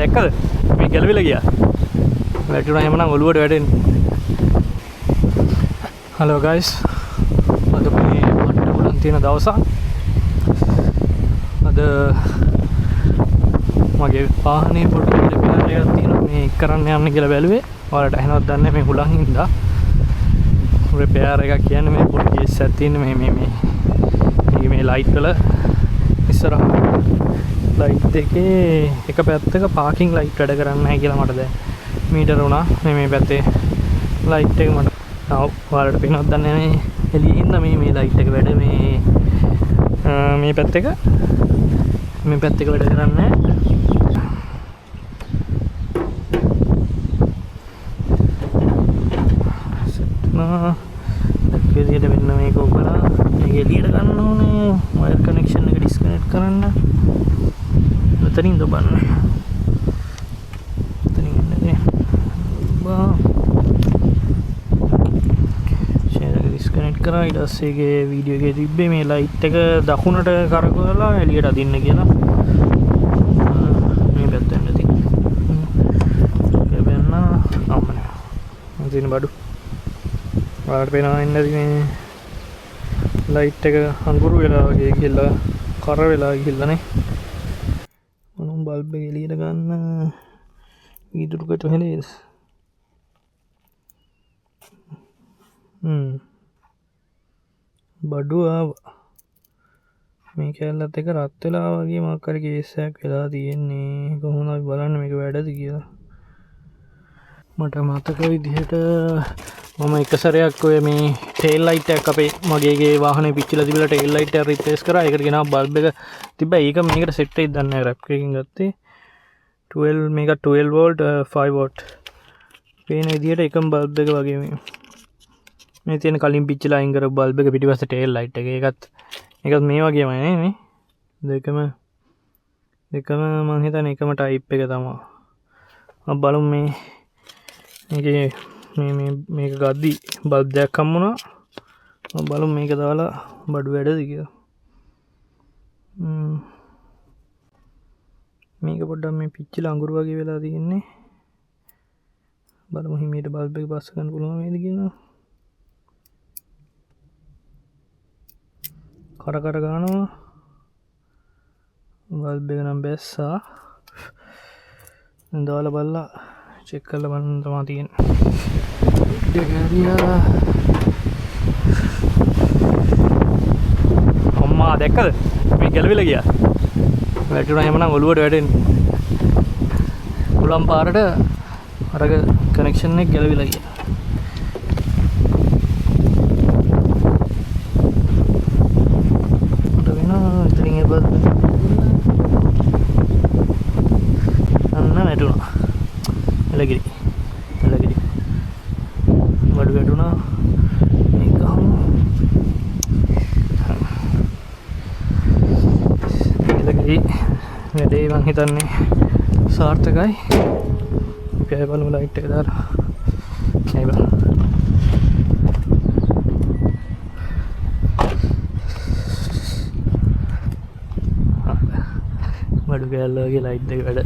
දැක්කද? මේ ගැලවිලා ගියා. වැටුණා එහෙමනම් ඔළුවට වැටෙන්නේ. Hello guys. අද මේ මට උඩන් තියෙන දවසක්. අද මගේ වාහනේ පොඩි රිපෙයාර් එකක් තියෙනවා. මේ කරන්න යන්න කියලා බැලුවේ. ඔයාලට ඇහෙනවද දන්නේ නැහැ මේ හුලං හින්දා. රිපෙයාර් එකක් කියන්නේ මේ පොඩි කේස් එකක් තියෙන මේ ලයිට් වල ඉස්සරහ ලයිට් එකේ එක පැත්තක පාකින් ලයිට් වැඩ කරන්නේ නැහැ කියලා මට දැන් මීටර වුණා. මේ පැත්තේ ලයිට් එක මට ඔයාලට පේනවද දන්නේ නැහැ. එළියේ ඉන්න මේ ලයිට් එක වැඩ මේ පැත්තක වැඩ කරන්නේ නැහැ. විදියට මෙන්න මේක ඔබලා මේක එළියට ගන්න ඕනේ. වයර් කනෙක්ෂන් එක ඩිස්කනෙක්ට් කරන්න. මෙතනින් දබන්න. මෙතනින් එන්නේ. ෂෙයාර් එක ඩිස්කනෙක්ට් කරා. ඊට පස්සේ ඒකේ වීඩියෝ එකේ තිබ්බේ මේ ලයිට් එක දකුණට කරකවලා එළියට අදින්න කියලා. මේ පැත්තෙන් ඇති. ඒක වෙන්න අම්මනේ. මම බඩු ඔයාලට පේනවා ඉන්නේ මේ ලයිට් එක අඟුරු වෙලා වගේ ගිහලා කර වෙලා ගිහලානේ. මොනම් බල්බ් එක එළියට ගන්න වීදුරුකට හැලේද? බඩු ආවා. මේ කැලලත් එක රත් වෙලා වගේ මොකක් හරි කේස් එකක් වෙලා තියෙන්නේ. කොහොමද අපි බලන්න මේක වැඩද කියලා. මට මතක විදිහට මම එක සැරයක් ඔය මේ ටේල් ලයිට් එකක් අපේ මගේගේ වාහනේ පිච්චිලා තිබිලා ටේල් ලයිට් එක රිප්ලේස් කරා. ඒකට ගෙනාව බල්බ් එක තිබ්බා. ඒක මේකට සෙට් වෙයිද දන්නේ නැහැ. රැප් එකකින් ගත්තේ 12 මේක 12 වෝල්ට් 5 වෝට්. පේන විදිහට එකම බල්බ් එක වගේ මේ තියෙන කලින් පිච්චිලා අයින් කරපු බල්බ් එක පිටිපස්සේ ටේල් ලයිට් එක. ඒකත් මේ වගේමයි නේ මේ. දෙකම මම හිතන්නේ එකම ටයිප් එක තමයි. අපි බලමු මේකේ මේක ගද්දි බල්බ් දෙකක් හම්බුණා. මම බලමු මේක දාලා බඩු වැඩද කියලා. මේක පොඩ්ඩක් මේ පිච්චිලා අඟුරු වගේ වෙලා තියෙන්නේ. බලමු හිමීට බල්බ් එක බස්ස ගන්න පුළුවන් වේද කියලා. කර ගන්නවා. බල්බ් එක නම් බැස්සා. දාලා බලලා චෙක් කරලා බලන්න තමයි තියෙන්නේ. දෙගරියා අම්මා දැක්කද? මේ ගැලවිලා ගියා. වැටුණා එහෙමනම් ඔළුවට වැටෙන්නේ. උලම් පාරට අරක කනෙක්ෂන් එක ගැලවිලා ගියා. මට වෙනවා ඉතින් ඒ බල්බ් අන්න වැටුණා. එලගිරි බඩු වැටුණා. මේක එලගිරි වැඩේ මං හිතන්නේ සාර්ථකයි. අපි ආයෙ බලමු ලයිට් එක දාලා. ආයෙ බලමු. බඩු කැල්ල වගේ ලයිට් එක වැඩ